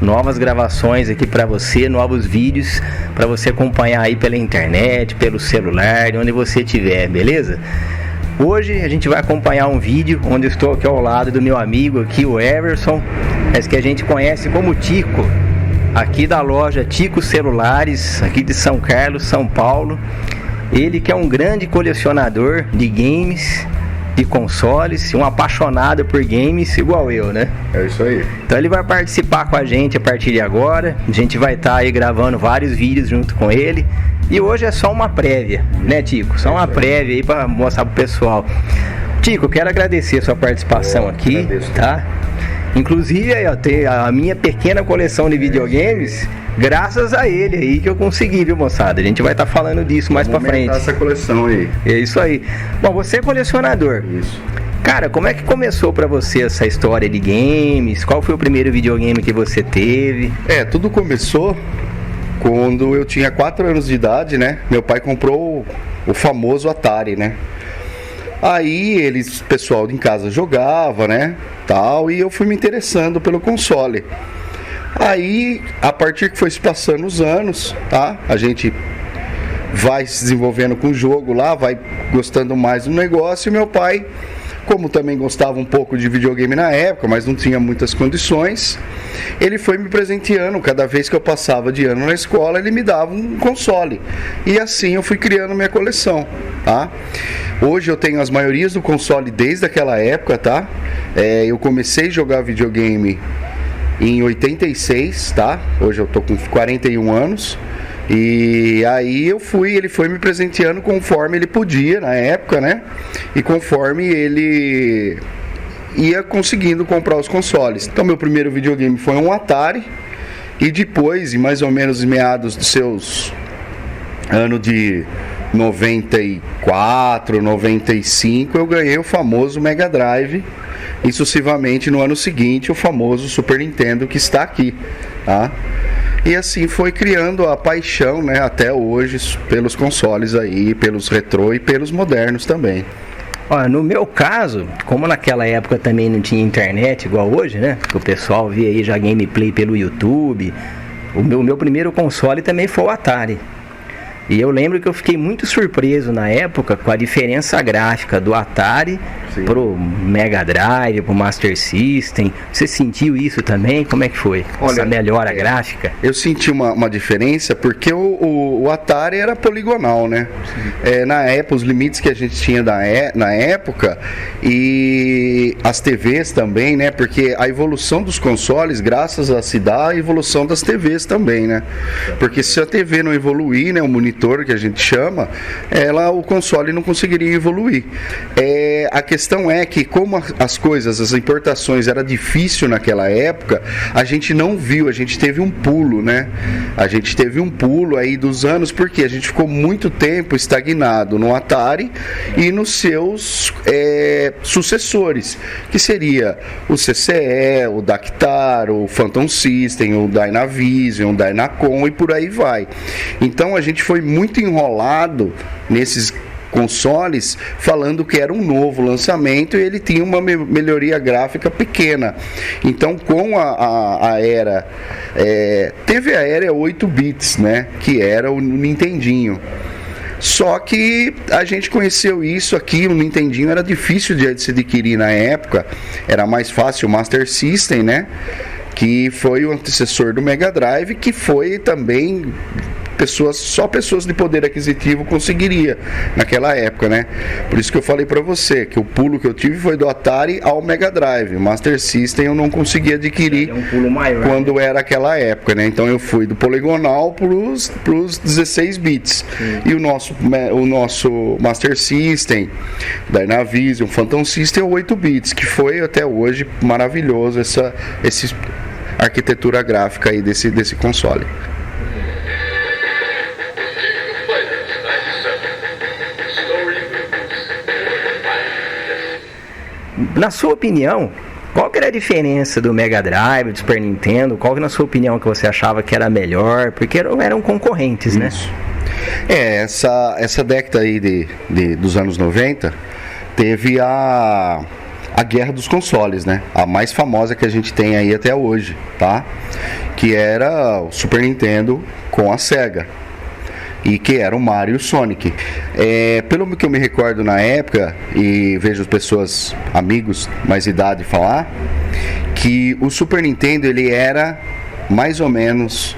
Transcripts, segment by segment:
novas gravações aqui para você, novos vídeos para você acompanhar aí pela internet, pelo celular, de onde você estiver, beleza? Hoje a gente vai acompanhar um vídeo onde eu estou aqui ao lado do meu amigo aqui, o Everson, esse que a gente conhece como Tico, aqui da loja Tico Celulares, aqui de São Carlos, São Paulo. Ele que é um grande colecionador de games, de consoles, um apaixonado por games igual eu, né? É isso aí. Então ele vai participar com a gente a partir de agora. A gente vai estar aí gravando vários vídeos junto com ele. E hoje é só uma prévia, né, Tico? Só uma prévia aí para mostrar pro pessoal. Tico, quero agradecer a sua participação aqui, agradeço, tá? Inclusive, eu tenho a minha pequena coleção de videogames, graças a ele aí que eu consegui, viu, moçada? A gente vai estar falando disso mais pra frente. Essa coleção aí. É isso aí. Bom, você é colecionador. Isso. Cara, como é que começou pra você essa história de games? Qual foi o primeiro videogame que você teve? Tudo começou quando eu tinha 4 anos de idade, né? Meu pai comprou o famoso Atari, né? Aí o pessoal em casa jogava, né? Tal, e eu fui me interessando pelo console. Aí, a partir que foi se passando os anos, tá? A gente vai se desenvolvendo com o jogo lá, vai gostando mais do negócio, e meu pai, como também gostava um pouco de videogame na época, mas não tinha muitas condições, ele foi me presenteando. Cada vez que eu passava de ano na escola, ele me dava um console. E assim eu fui criando minha coleção, tá? Hoje eu tenho as maiorias do console desde aquela época, tá? Eu comecei a jogar videogame em 86, tá? Hoje eu tô com 41 anos. E aí ele foi me presenteando conforme ele podia na época, né? E conforme ele ia conseguindo comprar os consoles. Então meu primeiro videogame foi um Atari. E depois, em mais ou menos meados dos seus anos de 94, 95, eu ganhei o famoso Mega Drive. E sucessivamente no ano seguinte o famoso Super Nintendo, que está aqui, tá? E assim foi criando a paixão, né, até hoje pelos consoles aí, pelos retrô e pelos modernos também. Olha, no meu caso, como naquela época também não tinha internet igual hoje, né? Que o pessoal via aí já gameplay pelo YouTube. O meu primeiro console também foi o Atari. E eu lembro que eu fiquei muito surpreso na época com a diferença gráfica do Atari pro Mega Drive, pro Master System. Você sentiu isso também? Como é que foi? Olha, essa melhora gráfica? Eu senti uma diferença porque o Atari era poligonal, né? Na época, os limites que a gente tinha na época, e as TVs também, né? Porque a evolução dos consoles, graças a se dá a evolução das TVs também, né? Porque se a TV não evoluir, né? O monitor que a gente chama, o console não conseguiria evoluir. A questão é que como as importações era difícil naquela época, a gente não viu, a gente teve um pulo, né? A gente teve um pulo aí dos anos, porque a gente ficou muito tempo estagnado no Atari e nos seus sucessores, que seria o CCE, o Dactar, o Phantom System, o Dynavision, o Dynacon e por aí vai. Então a gente foi muito enrolado nesses consoles, falando que era um novo lançamento e ele tinha uma melhoria gráfica pequena. Então, com a era, teve a era 8 bits, né, que era o Nintendinho. Só que a gente conheceu isso aqui, o Nintendinho era difícil de se adquirir na época, era mais fácil o Master System, né, que foi o antecessor do Mega Drive, que foi também só pessoas de poder aquisitivo conseguiria naquela época, né? Por isso que eu falei pra você que o pulo que eu tive foi do Atari ao Mega Drive. O Master System eu não consegui adquirir um pulo maior, quando era aquela época, né? Então eu fui do poligonal pros 16 bits. E o nosso Master System, Dynavision, Phantom System, 8 bits, que foi até hoje maravilhoso essa arquitetura gráfica aí desse console. Na sua opinião, qual que era a diferença do Mega Drive, do Super Nintendo? Qual que, na sua opinião, que você achava que era melhor? Porque eram concorrentes, né? Essa década aí dos anos 90 teve a a guerra dos consoles, né? A mais famosa que a gente tem aí até hoje, tá? Que era o Super Nintendo com a Sega. E que era o Mario e o Sonic. Pelo que eu me recordo na época, e vejo pessoas, amigos mais idade falar, que o Super Nintendo ele era mais ou menos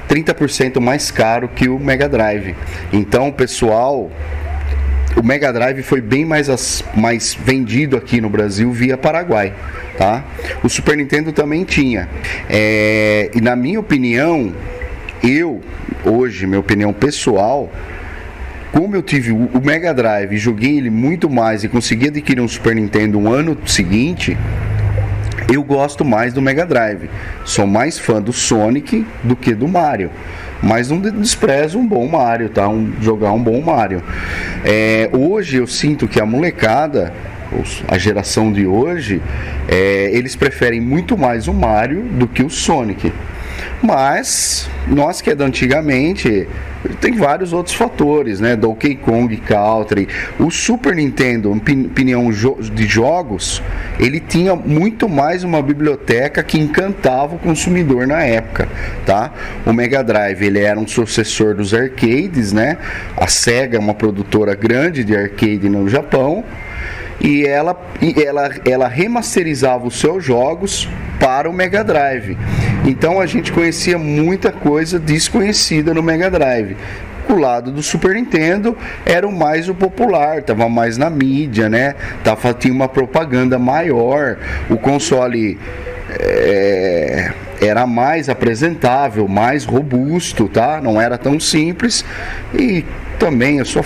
30% mais caro que o Mega Drive. Então, pessoal, o Mega Drive foi bem mais vendido aqui no Brasil via Paraguai, tá? O Super Nintendo também tinha. E na minha opinião, hoje, minha opinião pessoal, como eu tive o Mega Drive e joguei ele muito mais e consegui adquirir um Super Nintendo no ano seguinte, eu gosto mais do Mega Drive. Sou mais fã do Sonic do que do Mario. Mas não desprezo um bom Mario, tá? Jogar um bom Mario. Hoje eu sinto que a molecada, a geração de hoje, eles preferem muito mais o Mario do que o Sonic. Mas nós que é da antigamente, tem vários outros fatores, né? Donkey Kong Country, o Super Nintendo, opinião de jogos, ele tinha muito mais uma biblioteca que encantava o consumidor na época, tá? O Mega Drive, ele era um sucessor dos arcades, né? A Sega é uma produtora grande de arcade no Japão. E ela remasterizava os seus jogos para o Mega Drive. Então a gente conhecia muita coisa desconhecida no Mega Drive. O lado do Super Nintendo era o popular, estava mais na mídia, né? Tinha uma propaganda maior, o console era mais apresentável, mais robusto, tá? Não era tão simples. E também eu sou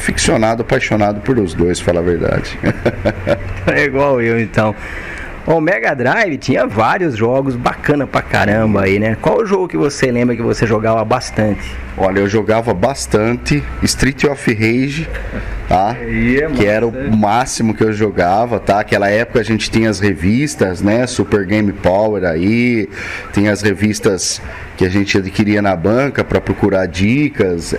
apaixonado por os dois, falar a verdade. É igual eu, então. O Mega Drive tinha vários jogos bacana pra caramba aí, né? Qual o jogo que você lembra que você jogava bastante? Olha, eu jogava bastante Street of Rage, tá? Que era o máximo que eu jogava, tá? Aquela época a gente tinha as revistas, né? Super Game Power aí, tinha as revistas que a gente adquiria na banca para procurar dicas,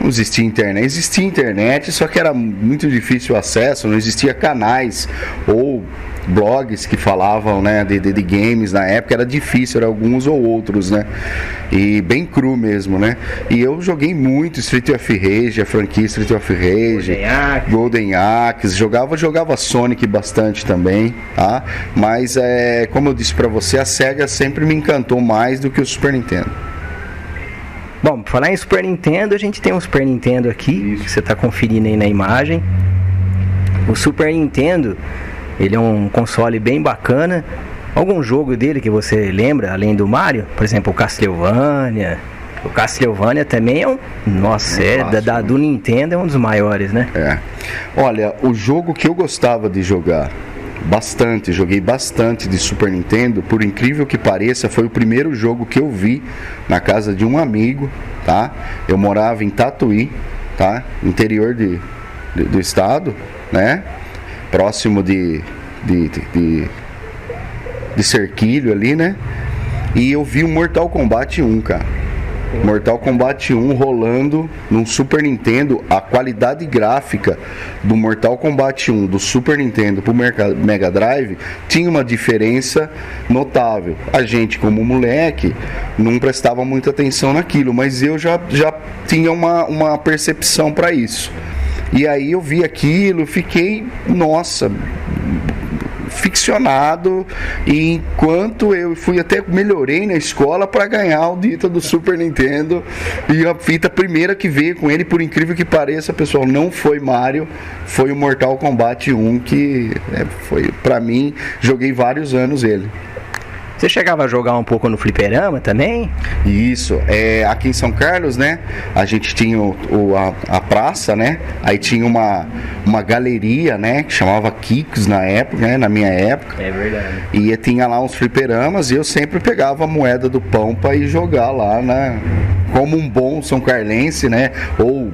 não existia internet, só que era muito difícil o acesso, não existia canais ou blogs que falavam, né, de games na época, era difícil, eram alguns ou outros, né, e bem cru mesmo, né, e eu joguei muito Street of Rage, a franquia Street of Rage, Golden Axe, jogava Sonic bastante também, tá, mas como eu disse pra você, a Sega sempre me encantou mais do que o Super Nintendo. Bom, pra falar em Super Nintendo, a gente tem um Super Nintendo aqui, que você tá conferindo aí na imagem. O Super Nintendo, ele é um console bem bacana. Algum jogo dele que você lembra, além do Mario? Por exemplo, o Castlevania. O Castlevania também é do Nintendo, é um dos maiores, né? Olha, o jogo que eu gostava de jogar joguei bastante de Super Nintendo, por incrível que pareça, foi o primeiro jogo que eu vi na casa de um amigo, tá? Eu morava em Tatuí, tá? Interior do estado, né? Próximo de Cerquilho ali, né? E eu vi o Mortal Kombat 1, cara. Mortal Kombat 1 rolando num Super Nintendo. A qualidade gráfica do Mortal Kombat 1 do Super Nintendo pro Mega Drive tinha uma diferença notável. A gente, como moleque, não prestava muita atenção naquilo, mas eu já tinha uma percepção para isso. E aí eu vi aquilo, fiquei, ficcionado, e enquanto eu melhorei na escola para ganhar o dita do Super Nintendo, e a fita primeira que veio com ele, por incrível que pareça, pessoal, não foi Mario, foi o Mortal Kombat 1, que foi, pra mim, joguei vários anos ele. Você chegava a jogar um pouco no fliperama também? Isso, aqui em São Carlos, né, a gente tinha a praça, né, aí tinha uma galeria, né, que chamava Kicks na época, né, na minha época. É verdade. E tinha lá uns fliperamas e eu sempre pegava a moeda do pão para ir jogar lá, né, como um bom são carlense, né, ou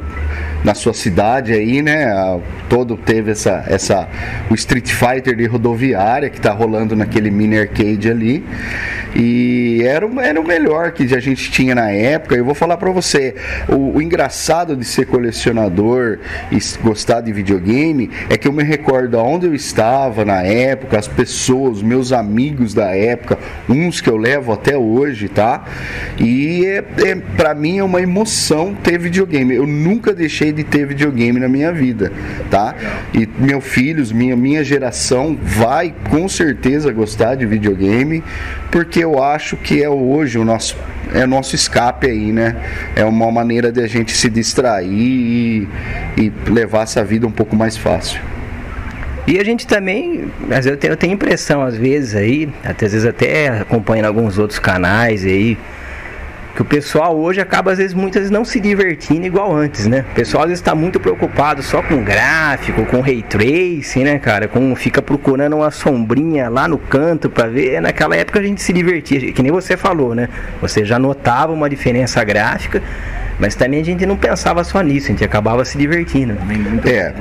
na sua cidade aí, né, teve o Street Fighter de rodoviária que tá rolando naquele mini arcade ali, E era o melhor que a gente tinha na época. Eu vou falar pra você, o engraçado de ser colecionador e gostar de videogame é que eu me recordo aonde eu estava na época, as pessoas, meus amigos da época, uns que eu levo até hoje, tá? E pra mim é uma emoção ter videogame. Eu nunca deixei de ter videogame na minha vida, tá? E meus filhos, minha geração vai com certeza gostar de videogame, porque eu acho que é hoje o nosso escape aí, né? É uma maneira de a gente se distrair e levar essa vida um pouco mais fácil. E a gente também, mas eu tenho impressão às vezes aí, às vezes até acompanhando alguns outros canais aí, que o pessoal hoje acaba às vezes muitas vezes não se divertindo igual antes, né? O pessoal às vezes está muito preocupado só com gráfico, com ray tracing, né, cara? Fica procurando uma sombrinha lá no canto para ver. Naquela época a gente se divertia, que nem você falou, né? Você já notava uma diferença gráfica, mas também a gente não pensava só nisso, a gente acabava se divertindo.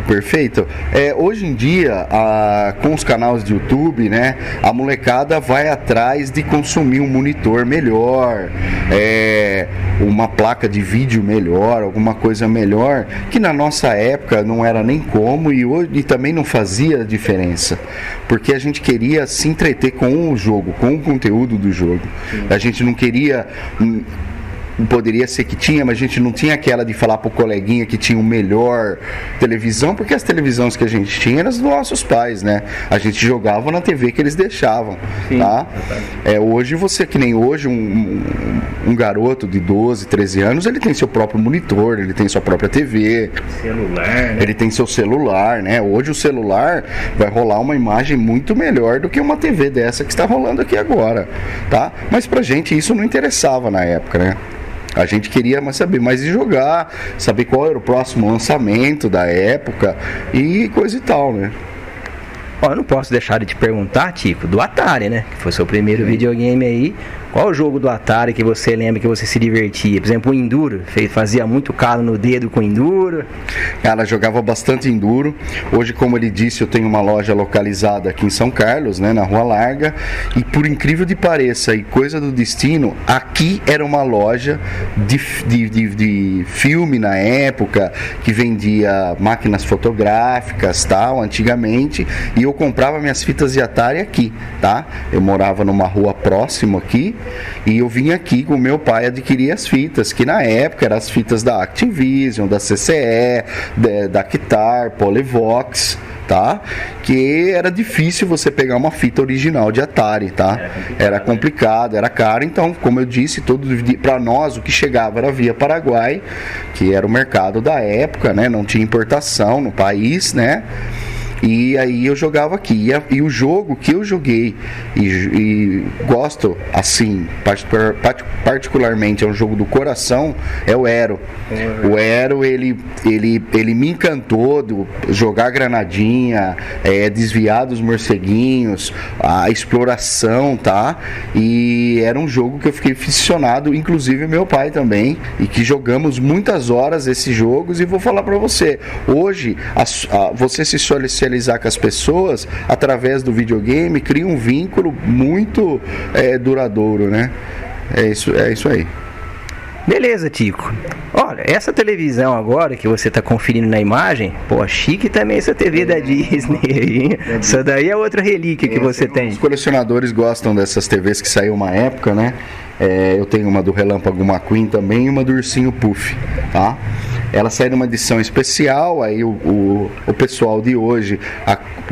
Perfeito. Hoje em dia, com os canais de YouTube, né, a molecada vai atrás de consumir um monitor melhor, uma placa de vídeo melhor, alguma coisa melhor, que na nossa época não era nem como e também não fazia diferença, porque a gente queria se entreter com o jogo, com o conteúdo do jogo. A gente não queria... Poderia ser que tinha, mas a gente não tinha aquela de falar pro coleguinha que tinha o melhor televisão, porque as televisões que a gente tinha eram dos nossos pais, né? A gente jogava na TV que eles deixavam, tá? Hoje você, que nem hoje, um garoto de 12, 13 anos, ele tem seu próprio monitor, ele tem sua própria TV, celular, né? Ele tem seu celular, né? Hoje o celular vai rolar uma imagem muito melhor do que uma TV dessa que está rolando aqui agora, tá? Mas pra gente isso não interessava na época, né? A gente queria saber mais de jogar, saber qual era o próximo lançamento da época e coisa e tal, né? Eu não posso deixar de te perguntar, Tico, do Atari, né? Que foi seu primeiro videogame aí. Qual o jogo do Atari que você lembra que você se divertia? Por exemplo, o Enduro. Fazia muito calo no dedo com Enduro. Ela jogava bastante Enduro. Hoje, como ele disse, eu tenho uma loja localizada aqui em São Carlos, né, na Rua Larga. E por incrível que pareça, e coisa do destino, aqui era uma loja de filme na época, que vendia máquinas fotográficas, tal, antigamente. E eu comprava minhas fitas de Atari aqui, tá? Eu morava numa rua próxima aqui. E eu vim aqui com o meu pai adquirir as fitas, que na época eram as fitas da Activision, da CCE, da Guitar, Polivox, tá? Que era difícil você pegar uma fita original de Atari, tá? Era complicado, era caro. Então, como eu disse, para nós o que chegava era via Paraguai, que era o mercado da época, né? Não tinha importação no país, né? E aí eu jogava aqui. E o jogo que eu joguei e gosto, assim, particularmente, é um jogo do coração, é o Aero. O Aero, ele me encantou do jogar granadinha, desviar dos morceguinhos, a exploração, tá? E era um jogo que eu fiquei aficionado, inclusive meu pai também, e que jogamos muitas horas esses jogos. E vou falar pra você, hoje, você se socializar com as pessoas através do videogame cria um vínculo muito duradouro, né? É isso aí. Beleza, Tico. Olha, essa televisão agora que você está conferindo na imagem, pô, chique também essa TV da Disney aí. Essa daí é outra relíquia que você tem. Os colecionadores gostam dessas TVs que saiu uma época, né? Eu tenho uma do Relâmpago McQueen também e uma do Ursinho Puff, tá? Ela saiu numa edição especial, aí o pessoal de hoje,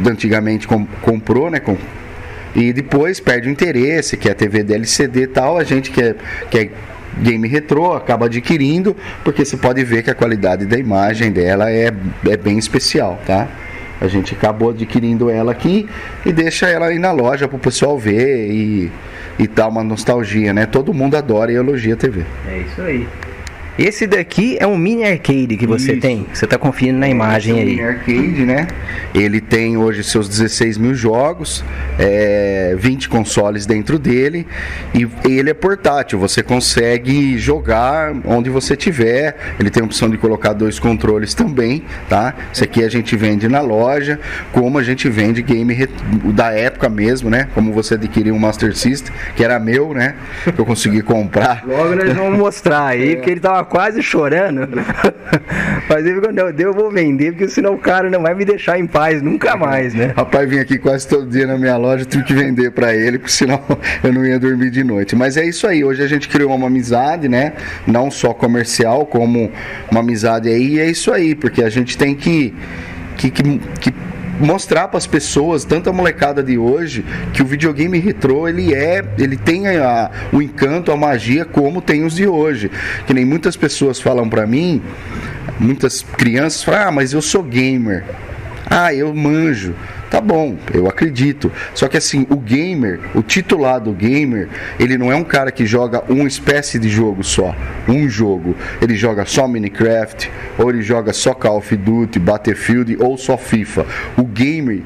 antigamente comprou, né? E depois perde o interesse, que é a TV da LCD e tal, a gente que é game retrô acaba adquirindo, porque você pode ver que a qualidade da imagem dela é bem especial, tá? A gente acabou adquirindo ela aqui e deixa ela aí na loja pro pessoal ver e dá uma nostalgia, né? Todo mundo adora e elogia a TV. É isso aí. Esse daqui é um mini arcade que você tem? Você tá conferindo na imagem aí. Mini arcade, né? Ele tem hoje seus 16 mil jogos, 20 consoles dentro dele, e ele é portátil, você consegue jogar onde você tiver. Ele tem a opção de colocar 2 controles também, tá? Isso aqui a gente vende na loja, como a gente vende game da época mesmo, né? Como você adquiriu um Master System, que era meu, né? Que eu consegui comprar. Logo nós vamos mostrar aí, porque ele tava quase chorando. Mas ele ficou, não, eu vou vender, porque senão o cara não vai me deixar em paz nunca mais, né? Rapaz, vim aqui quase todo dia na minha loja, tive que vender pra ele, porque senão eu não ia dormir de noite. Mas é isso aí, hoje a gente criou uma amizade, né? Não só comercial, como uma amizade aí, e é isso aí, porque a gente tem que mostrar para as pessoas, tanto a molecada de hoje, que o videogame retrô ele tem o encanto, a magia como tem os de hoje. Que nem muitas pessoas falam para mim, muitas crianças falam: mas eu sou gamer, eu manjo. Tá bom, eu acredito. Só que assim, o gamer, o titular do gamer, ele não é um cara que joga uma espécie de jogo só, um jogo. Ele joga só Minecraft, ou ele joga só Call of Duty, Battlefield, ou só FIFA. O gamer,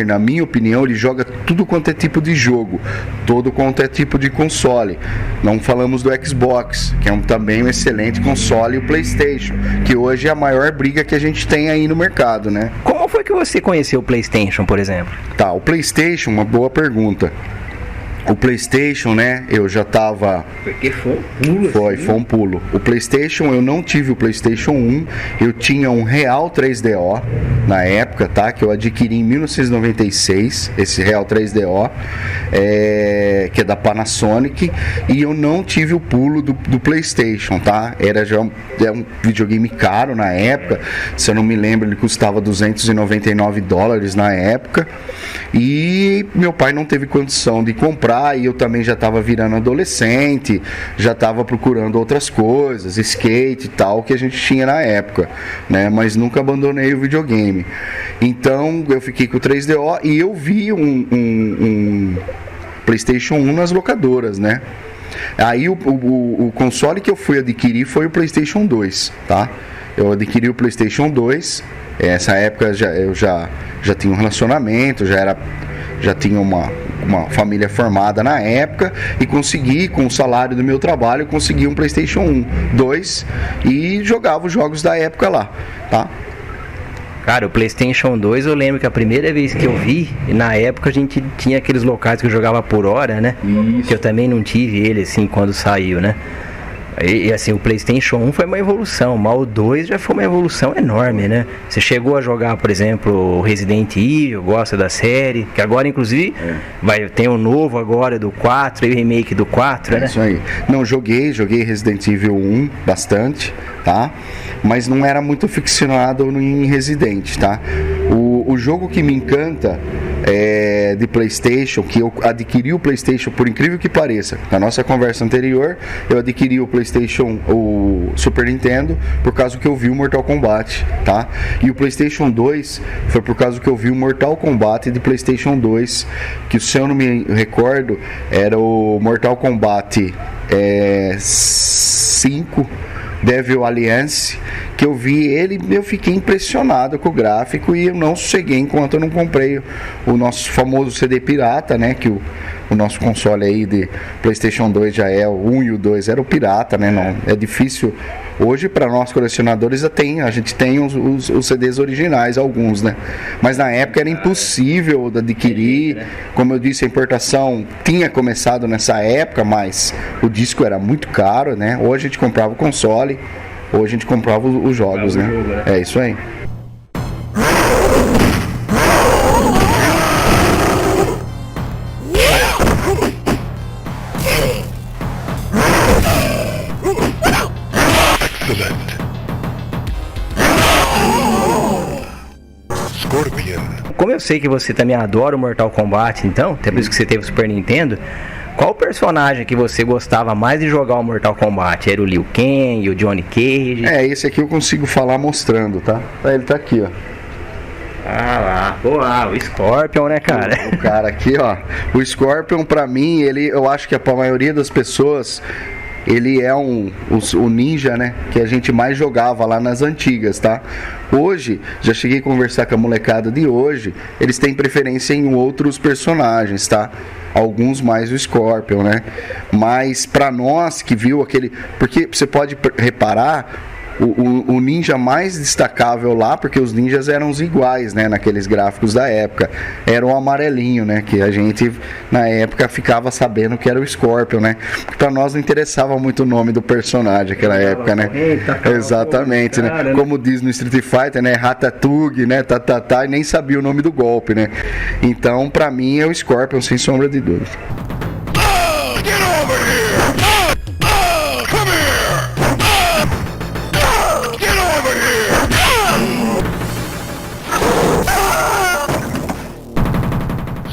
na minha opinião, ele joga tudo quanto é tipo de jogo, todo quanto é tipo de console. Não falamos do Xbox, que é também um excelente console, e o PlayStation, que hoje é a maior briga que a gente tem aí no mercado, né? Como foi que você conheceu o PlayStation, por exemplo? Tá, o PlayStation, uma boa pergunta. O PlayStation, né, eu já tava... Porque foi um pulo. Foi um pulo. O PlayStation, eu não tive o PlayStation 1, eu tinha um Real 3DO na época, tá? Que eu adquiri em 1996, esse Real 3DO, que é da Panasonic, e eu não tive o pulo do PlayStation, tá? Era já um videogame caro na época, se eu não me lembro, ele custava $299 na época, e meu pai não teve condição de comprar, e eu também já estava virando adolescente, já estava procurando outras coisas, skate e tal, que a gente tinha na época, né? Mas nunca abandonei o videogame. Então eu fiquei com o 3DO e eu vi um PlayStation 1 nas locadoras, né? Aí o console que eu fui adquirir foi o PlayStation 2, tá? Eu adquiri o PlayStation 2, essa época eu já tinha um relacionamento, já tinha uma família formada na época, e consegui, com o salário do meu trabalho, consegui um PlayStation 1, 2 e jogava os jogos da época lá, tá? Cara, o PlayStation 2, eu lembro que a primeira vez que eu vi, na época a gente tinha aqueles locais que eu jogava por hora, né? Isso. Que eu também não tive ele assim quando saiu, né? E assim, o PlayStation 1 foi uma evolução, mas o 2 já foi uma evolução enorme, né? Você chegou a jogar, por exemplo, Resident Evil, gosta da série, que agora inclusive tem um novo agora do 4, e o remake do 4, né? Isso aí. Não, joguei Resident Evil 1 bastante, tá? Mas não era muito ficcionado em Resident, tá? O jogo que me encanta de PlayStation, que eu adquiri o PlayStation, por incrível que pareça, na nossa conversa anterior, eu adquiri o PlayStation, o Super Nintendo, por causa que eu vi o Mortal Kombat, tá? E o PlayStation 2 foi por causa que eu vi o Mortal Kombat de PlayStation 2, que, se eu não me recordo, era o Mortal Kombat 5 Devil Alliance, que eu vi ele, eu fiquei impressionado com o gráfico, e eu não sosseguei enquanto eu não comprei o nosso famoso CD pirata, né, que o nosso console aí de PlayStation 2 já é o 1 e o 2 era o pirata, né, não, é difícil. Hoje, para nós colecionadores, a gente tem os CDs originais, alguns, né? Mas na época era impossível de adquirir. Como eu disse, a importação tinha começado nessa época, mas o disco era muito caro, né? Ou a gente comprava o console, ou a gente comprava os jogos, né? É isso aí. Como eu sei que você também adora o Mortal Kombat, então, até por isso que você teve o Super Nintendo, qual personagem que você gostava mais de jogar o Mortal Kombat? Era o Liu Kang, o Johnny Cage? Esse aqui eu consigo falar mostrando, tá? Ele tá aqui, ó. O Scorpion, né, cara? O cara aqui, ó. O Scorpion, pra mim, eu acho que pra maioria das pessoas, ele é o ninja, né, que a gente mais jogava lá nas antigas, tá? Hoje, já cheguei a conversar com a molecada de hoje, eles têm preferência em outros personagens, tá? Alguns mais o Scorpion, né? Mas pra nós que viu aquele... Porque você pode reparar, o ninja mais destacável lá, porque os ninjas eram os iguais, né, naqueles gráficos da época, era o amarelinho, né, que a gente na época ficava sabendo que era o Scorpion, né, para nós não interessava muito o nome do personagem naquela época, né, exatamente, né, como diz no Street Fighter, né, Ratatouille, né, e nem sabia o nome do golpe, né, então para mim é o Scorpion sem sombra de dúvida.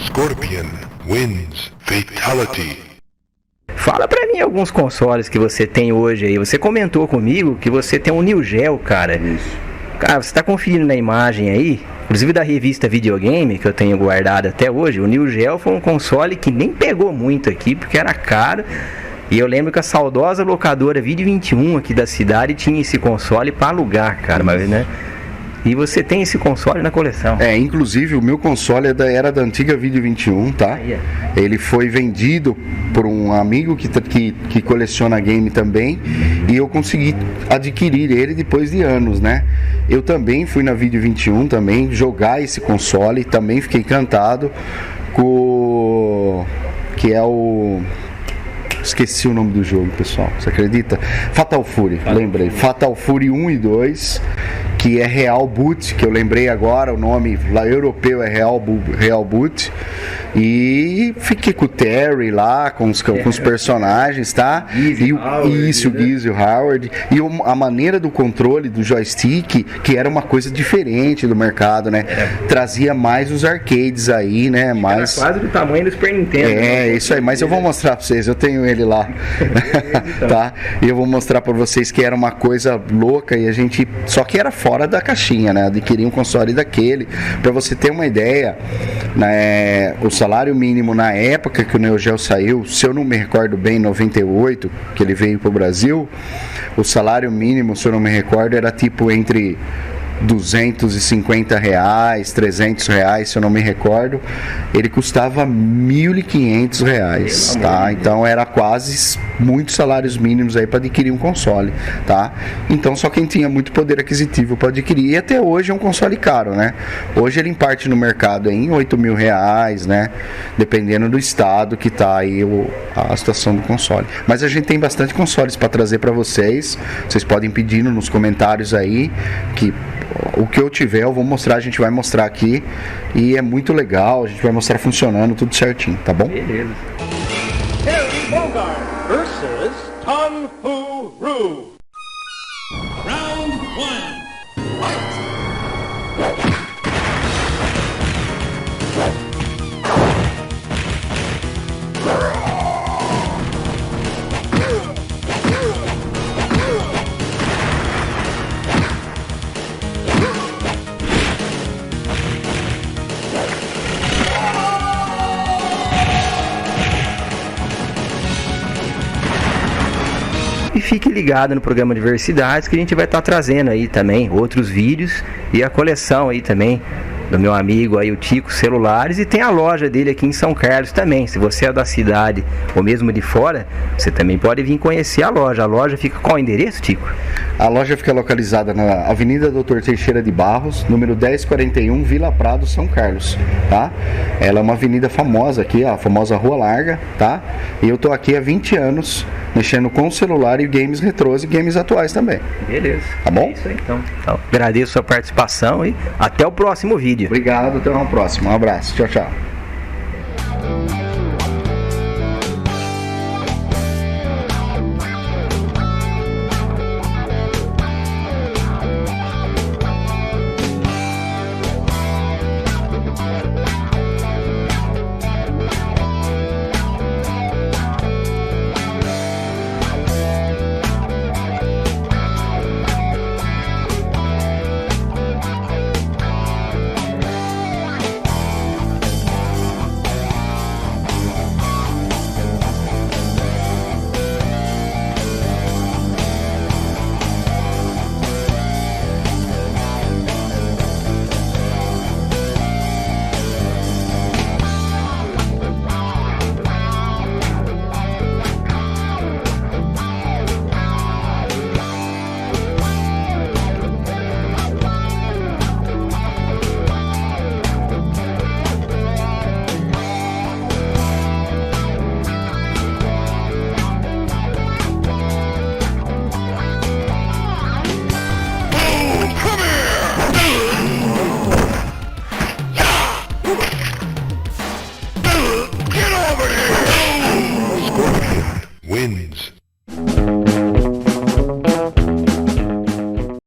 Scorpion wins fatality. Fala pra mim alguns consoles que você tem hoje aí. Você comentou comigo que você tem um Neo Geo, cara. Isso. Cara, você tá conferindo na imagem aí, inclusive da revista Videogame, que eu tenho guardado até hoje. O Neo Geo foi um console que nem pegou muito aqui, porque era caro. E eu lembro que a saudosa locadora Vídeo 21 aqui da cidade tinha esse console pra alugar, cara, mas, né? E você tem esse console na coleção. Inclusive o meu console era da antiga Vídeo 21, tá? Ele foi vendido por um amigo que coleciona game também, e eu consegui adquirir ele depois de anos, né? Eu também fui na Vídeo 21 também jogar esse console, também fiquei encantado com que é o... Esqueci o nome do jogo, pessoal. Você acredita? Fatal Fury, lembrei. Fatal Fury 1 e 2, que é Real Boot, que eu lembrei agora, o nome lá europeu é Real Boot. E fiquei com o Terry lá, com os personagens, tá? O Gizzy Howard. E a maneira do controle do joystick, que era uma coisa diferente do mercado, né? Trazia mais os arcades aí, né? Mais... Era quase do tamanho do Super Nintendo. Isso aí, mas eu vou mostrar pra vocês, eu tenho ele lá. Tá? E eu vou mostrar pra vocês que era uma coisa louca e a gente... Só que era fora da caixinha, né? Adquirir um console daquele. Pra você ter uma ideia, né? O salário mínimo na época que o Neo Geo saiu, se eu não me recordo bem, em 98, que ele veio pro Brasil, o salário mínimo, se eu não me recordo, era tipo entre R$250, R$300, se eu não me recordo. Ele custava R$1.500, tá? Então era quase muitos salários mínimos aí para adquirir um console, tá? Então só quem tinha muito poder aquisitivo para adquirir, e até hoje é um console caro, né? Hoje ele parte no mercado em R$8.000, né? Dependendo do estado que tá aí a situação do console. Mas a gente tem bastante consoles para trazer para vocês. Vocês podem pedir nos comentários aí que o que eu tiver eu vou mostrar, a gente vai mostrar aqui, e é muito legal, a gente vai mostrar funcionando tudo certinho, tá bom? Beleza. Terry Bogard versus Kung Fu Roo. Round 1. Fight! E fique ligado no programa Diversidades, que a gente vai estar trazendo aí também outros vídeos e a coleção aí também do meu amigo aí, o Tico Celulares, e tem a loja dele aqui em São Carlos também. Se você é da cidade ou mesmo de fora, você também pode vir conhecer a loja. A loja fica qual endereço, Tico? A loja fica localizada na Avenida Dr. Teixeira de Barros, número 1041, Vila Prado, São Carlos, tá? Ela é uma avenida famosa aqui, a famosa Rua Larga, tá? E eu tô aqui há 20 anos mexendo com celular e games retrôs e games atuais também. Beleza. Tá bom? É isso aí, então. Agradeço a sua participação e até o próximo vídeo. Obrigado, até uma próxima. Um abraço. Tchau, tchau.